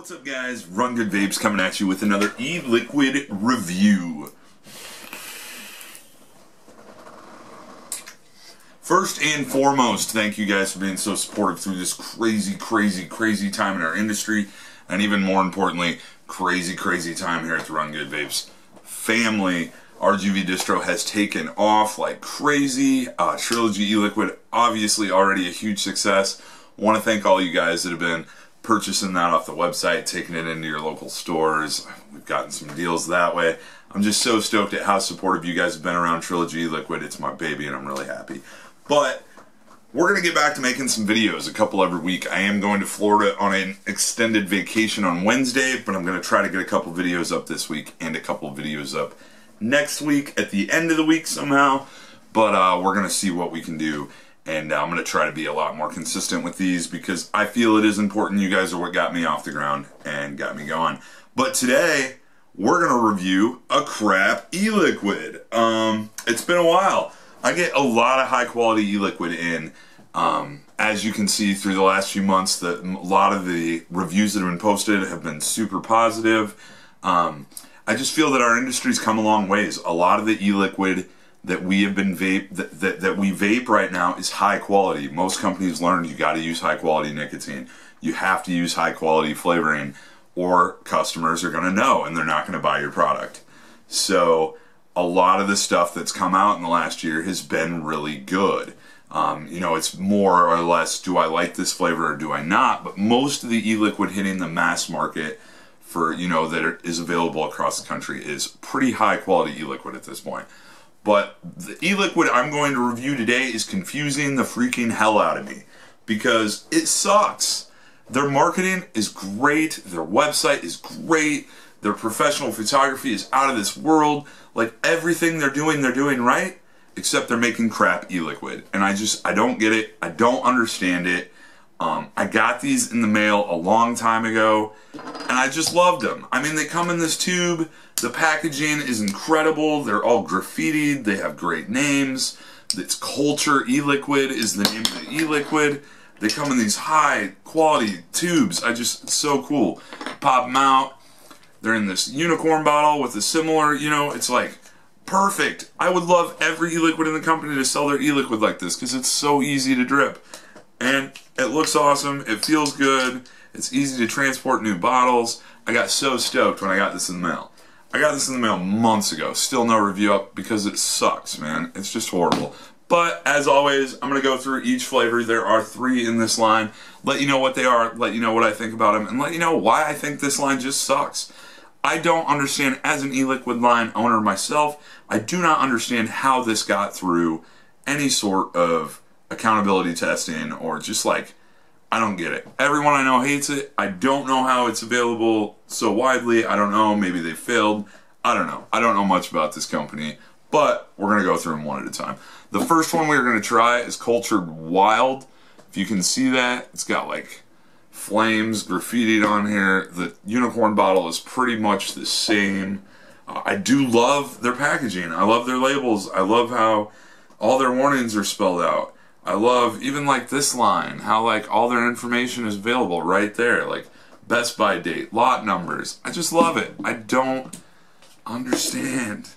What's up, guys? Run Good Vapes coming at you with another e-liquid review. First and foremost, thank you guys for being so supportive through this crazy time in our industry, and even more importantly, crazy time here at the Run Good Vapes family. RGV distro has taken off like crazy. Trilogy e-liquid, obviously already a huge success. Want to thank all you guys that have been purchasing that off the website, taking it into your local stores. We've gotten some deals that way. I'm just so stoked at how supportive you guys have been around Trilogy e-liquid. It's my baby and I'm really happy. But we're going to get back to making some videos, a couple every week. I am going to Florida on an extended vacation on Wednesday, but I'm going to try to get a couple videos up this week and a couple videos up next week at the end of the week somehow. But we're going to see what we can do. And I'm going to try to be a lot more consistent with these because I feel it is important. You guys are what got me off the ground and got me going. But today, we're going to review a crap e-liquid. It's been a while. I get a lot of high quality e-liquid in. As you can see through the last few months, a lot of the reviews that have been posted have been super positive. I just feel that our industry's come a long ways. A lot of the e-liquid that we have been that we vape right now is high quality. Most companies learned you got to use high quality nicotine. You have to use high quality flavoring, or customers are going to know and they're not going to buy your product. So a lot of the stuff that's come out in the last year has been really good. You know, it's more or less, do I like this flavor or do I not? But most of the e-liquid hitting the mass market for, you know, that is available across the country is pretty high quality e-liquid at this point. But the e-liquid I'm going to review today is confusing the freaking hell out of me because it sucks. Their marketing is great, their website is great, their professional photography is out of this world. Like, everything they're doing right, except they're making crap e-liquid. And I don't get it, I don't understand it. I got these in the mail a long time ago, and I just loved them. I mean, they come in this tube, the packaging is incredible, they're all graffitied, they have great names. It's Culture e-liquid is the name of the e-liquid. They come in these high quality tubes. It's so cool. Pop them out. They're in this unicorn bottle with a similar, you know, it's like perfect. I would love every e-liquid in the company to sell their e-liquid like this because it's so easy to drip. And it looks awesome, it feels good, it's easy to transport new bottles. I got so stoked when I got this in the mail. I got this in the mail months ago, still no review up because it sucks, man. It's just horrible. But as always, I'm going to go through each flavor. There are 3 in this line, let you know what they are, let you know what I think about them, and let you know why I think this line just sucks. I don't understand, as an e-liquid line owner myself, I do not understand how this got through any sort of accountability testing, or just like, I don't get it. Everyone I know hates it. I don't know how it's available so widely. I don't know, maybe they failed. I don't know. I don't know much about this company, but we're going to go through them one at a time. The first one we're going to try is Cultured Wild. If you can see that, it's got like flames graffitied on here. The unicorn bottle is pretty much the same. I do love their packaging. I love their labels. I love how all their warnings are spelled out. I love even like this line, how like all their information is available right there, like best by date, lot numbers. I just love it. I don't understand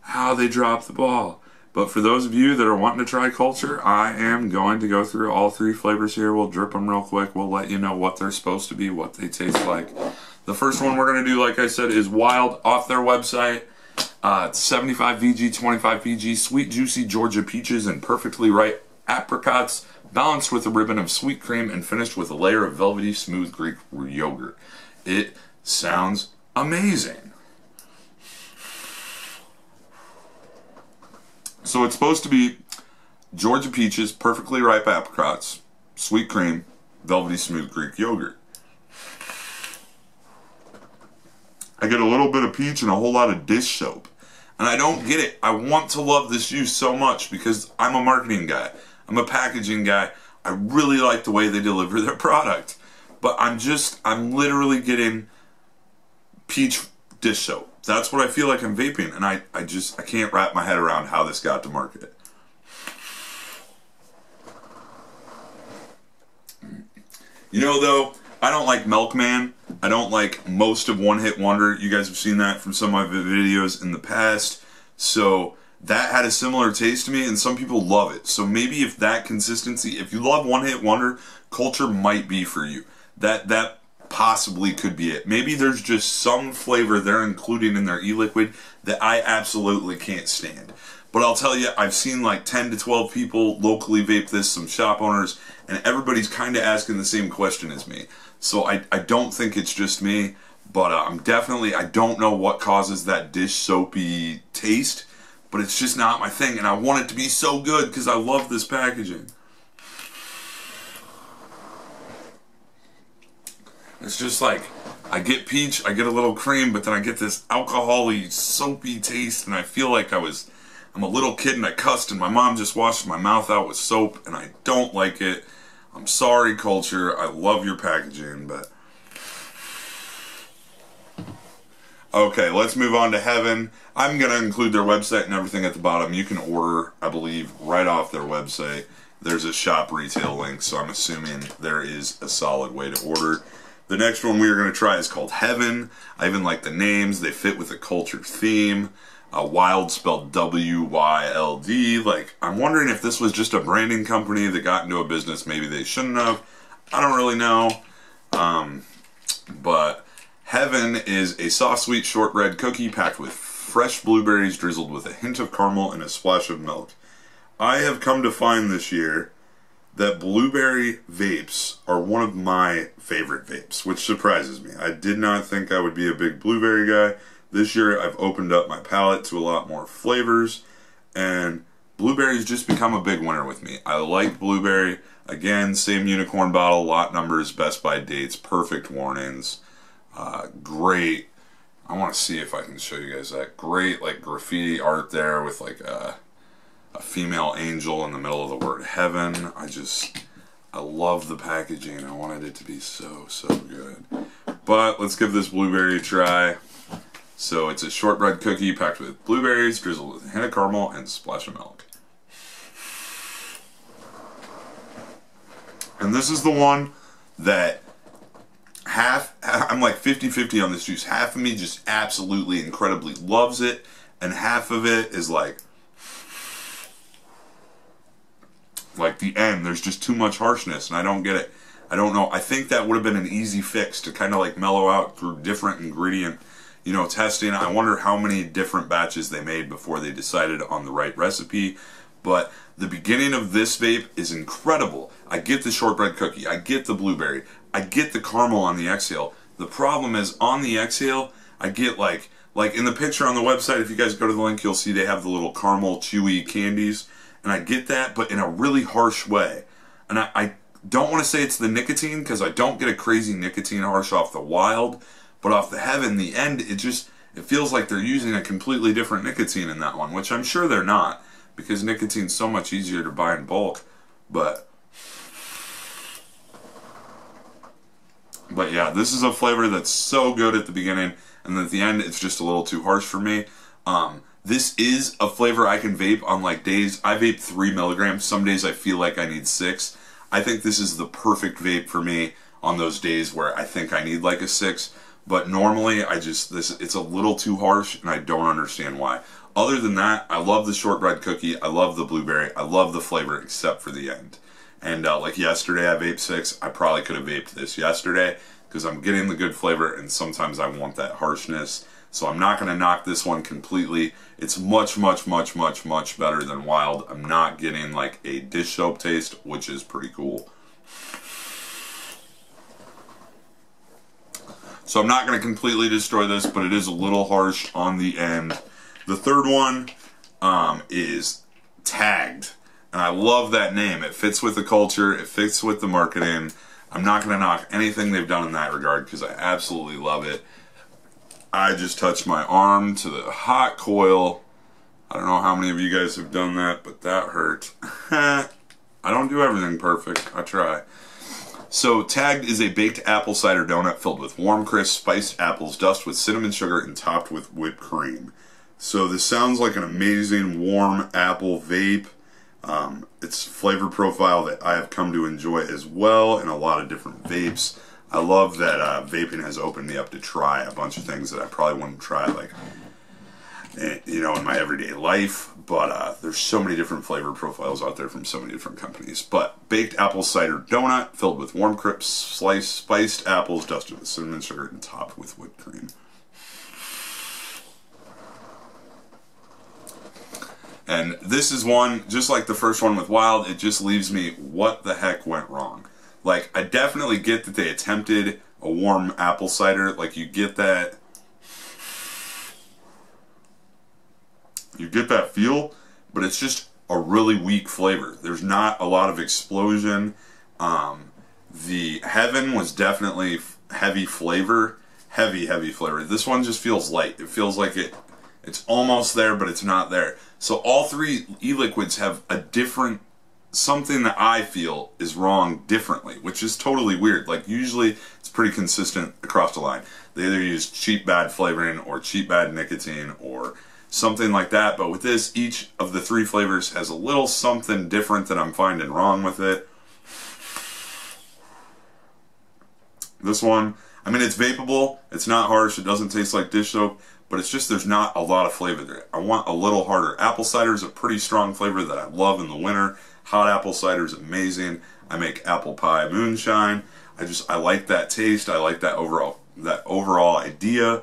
how they drop the ball. But for those of you that are wanting to try Culture, I am going to go through all 3 flavors here. We'll drip them real quick. We'll let you know what they're supposed to be, what they taste like. The first one we're going to do, like I said, is Wild off their website. It's 75 VG, 25 PG, sweet, juicy Georgia peaches, and perfectly ripe apricots, balanced with a ribbon of sweet cream and finished with a layer of velvety smooth Greek yogurt. It sounds amazing. So it's supposed to be Georgia peaches, perfectly ripe apricots, sweet cream, velvety smooth Greek yogurt. I get a little bit of peach and a whole lot of dish soap. And I don't get it. I want to love this juice so much because I'm a marketing guy. I'm a packaging guy. I really like the way they deliver their product. But I'm literally getting peach dish soap. That's what I feel like I'm vaping. And I can't wrap my head around how this got to market. You know, though, I don't like Milkman. I don't like most of One Hit Wonder. You guys have seen that from some of my videos in the past. So that had a similar taste to me, and some people love it. So maybe if that consistency, if you love One Hit Wonder, Culture might be for you. That possibly could be it. Maybe there's just some flavor they're including in their e-liquid that I absolutely can't stand. But I'll tell you, I've seen like 10 to 12 people locally vape this, some shop owners, and everybody's kind of asking the same question as me. So I don't think it's just me, but I don't know what causes that dish soapy taste, but it's just not my thing, and I want it to be so good because I love this packaging. It's just like, I get peach, I get a little cream, but then I get this alcohol-y, soapy taste, and I feel like I'm a little kid and I cussed and my mom just washed my mouth out with soap, and I don't like it. I'm sorry, Culture. I love your packaging, but... Okay, let's move on to Heaven. I'm going to include their website and everything at the bottom. You can order, I believe, right off their website. There's a shop retail link, so I'm assuming there is a solid way to order. The next one we're going to try is called Heaven. I even like the names. They fit with the Culture theme. Wild spelled W-Y-L-D. Like, I'm wondering if this was just a branding company that got into a business maybe they shouldn't have. I don't really know. But Heaven is a soft, sweet shortbread cookie packed with fresh blueberries drizzled with a hint of caramel and a splash of milk. I have come to find this year that blueberry vapes are one of my favorite vapes, which surprises me. I did not think I would be a big blueberry guy. This year I've opened up my palate to a lot more flavors, and blueberry's just become a big winner with me. I like blueberry. Again, same unicorn bottle, lot numbers, Best By dates, perfect warnings. Great. I want to see if I can show you guys that. Great, like, graffiti art there with like a female angel in the middle of the word Heaven. I love the packaging. I wanted it to be so, so good. But let's give this blueberry a try. So it's a shortbread cookie packed with blueberries, drizzled with a hint of caramel, and a splash of milk. And this is the one that I'm like 50-50 on this juice. Half of me just absolutely incredibly loves it, and half of it is like the end. There's just too much harshness, and I don't get it. I don't know. I think that would have been an easy fix to kind of like mellow out through different ingredient, testing. I wonder how many different batches they made before they decided on the right recipe. But the beginning of this vape is incredible. I get the shortbread cookie. I get the blueberry. I get the caramel on the exhale. The problem is on the exhale, I get like in the picture on the website, if you guys go to the link, you'll see they have the little caramel chewy candies. And I get that, but in a really harsh way. And I don't want to say it's the nicotine, because I don't get a crazy nicotine harsh off the Wild. But off the Heaven, the end, it feels like they're using a completely different nicotine in that one, which I'm sure they're not, because nicotine's so much easier to buy in bulk. But yeah, this is a flavor that's so good at the beginning, and then at the end, it's just a little too harsh for me. This is a flavor I can vape on like days. I vape 3 milligrams. Some days I feel like I need 6. I think this is the perfect vape for me on those days where I think I need like a 6. But normally, it's a little too harsh, and I don't understand why. Other than that, I love the shortbread cookie, I love the blueberry, I love the flavor, except for the end. And like yesterday, I vaped 6. I probably could have vaped this yesterday, because I'm getting the good flavor, and sometimes I want that harshness. So I'm not going to knock this one completely. It's much, much, much, much, much better than Wild. I'm not getting like a dish soap taste, which is pretty cool. So I'm not going to completely destroy this, but it is a little harsh on the end. The third one is Tagged. And I love that name. It fits with the culture. It fits with the marketing. I'm not going to knock anything they've done in that regard, because I absolutely love it. I just touched my arm to the hot coil. I don't know how many of you guys have done that, but that hurt. I don't do everything perfect. I try. So Tagged is a baked apple cider donut filled with warm, crisp, spiced apples, dusted with cinnamon sugar, and topped with whipped cream. So this sounds like an amazing warm apple vape. It's flavor profile that I have come to enjoy as well in a lot of different vapes. I love that vaping has opened me up to try a bunch of things that I probably wouldn't try, like, you know, in my everyday life. But there's so many different flavor profiles out there from so many different companies. But baked apple cider donut filled with warm crisp sliced spiced apples dusted with cinnamon sugar and topped with whipped cream. And this is one, just like the first one with Wild, it just leaves me, what the heck went wrong? Like, I definitely get that they attempted a warm apple cider. Like, you get that feel, but it's just a really weak flavor. There's not a lot of explosion. The Heaven was definitely heavy flavor. Heavy flavor. This one just feels light. It feels like it's almost there, but it's not there. So all three e-liquids have a different, something that I feel is wrong differently, which is totally weird. Like, usually it's pretty consistent across the line. They either use cheap bad flavoring or cheap bad nicotine or something like that. But with this, each of the three flavors has a little something different that I'm finding wrong with it. This one, I mean, it's vapable. It's not harsh. It doesn't taste like dish soap. But it's just, there's not a lot of flavor there. I want a little harder. Apple cider is a pretty strong flavor that I love in the winter. Hot apple cider is amazing. I make apple pie moonshine. I like that taste. I like that overall idea.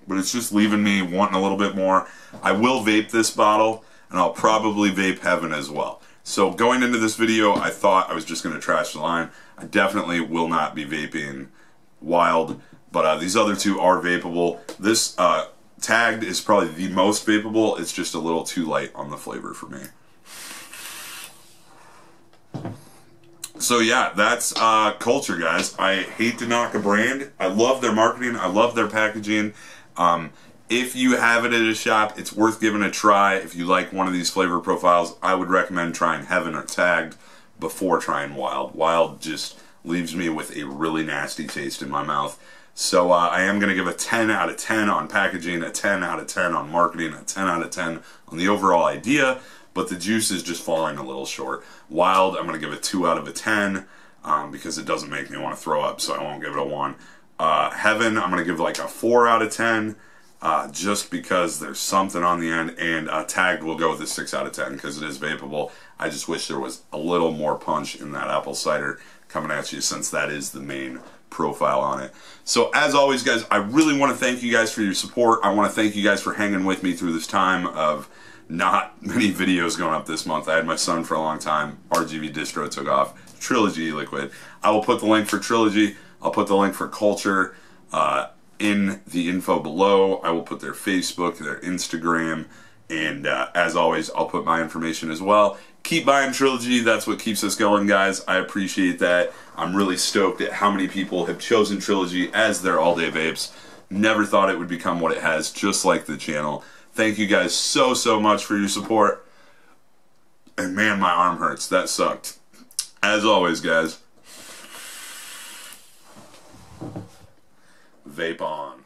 But it's just leaving me wanting a little bit more. I will vape this bottle, and I'll probably vape Heaven as well. So going into this video, I thought I was just going to trash the line. I definitely will not be vaping Wild, but these other two are vapable. This Tagged is probably the most vapable. It's just a little too light on the flavor for me. So yeah, that's Culture, guys. I hate to knock a brand. I love their marketing. I love their packaging. If you have it at a shop, it's worth giving a try. If you like one of these flavor profiles, I would recommend trying Heaven or Tagged before trying Wild. Wild just leaves me with a really nasty taste in my mouth. So I am going to give a 10 out of 10 on packaging, a 10 out of 10 on marketing, a 10 out of 10 on the overall idea, but the juice is just falling a little short. Wild, I'm going to give a 2 out of a 10 because it doesn't make me want to throw up, so I won't give it a 1. Heaven, I'm going to give like a 4 out of 10 just because there's something on the end, and Tagged will go with a 6 out of 10 because it is vapable. I just wish there was a little more punch in that apple cider coming at you, since that is the main profile on it. So as always, guys, I really want to thank you guys for your support. I want to thank you guys for hanging with me through this time of not many videos going up this month. I had my son for a long time. RGB distro took off. Trilogy liquid. I will put the link for Trilogy. I'll put the link for Culture in the info below. I will put their Facebook, their Instagram, and as always, I'll put my information as well. Keep buying Trilogy. That's what keeps us going, guys. I appreciate that. I'm really stoked at how many people have chosen Trilogy as their all-day vapes. Never thought it would become what it has, just like the channel. Thank you guys so much for your support. And man, my arm hurts. That sucked. As always, guys, vape on.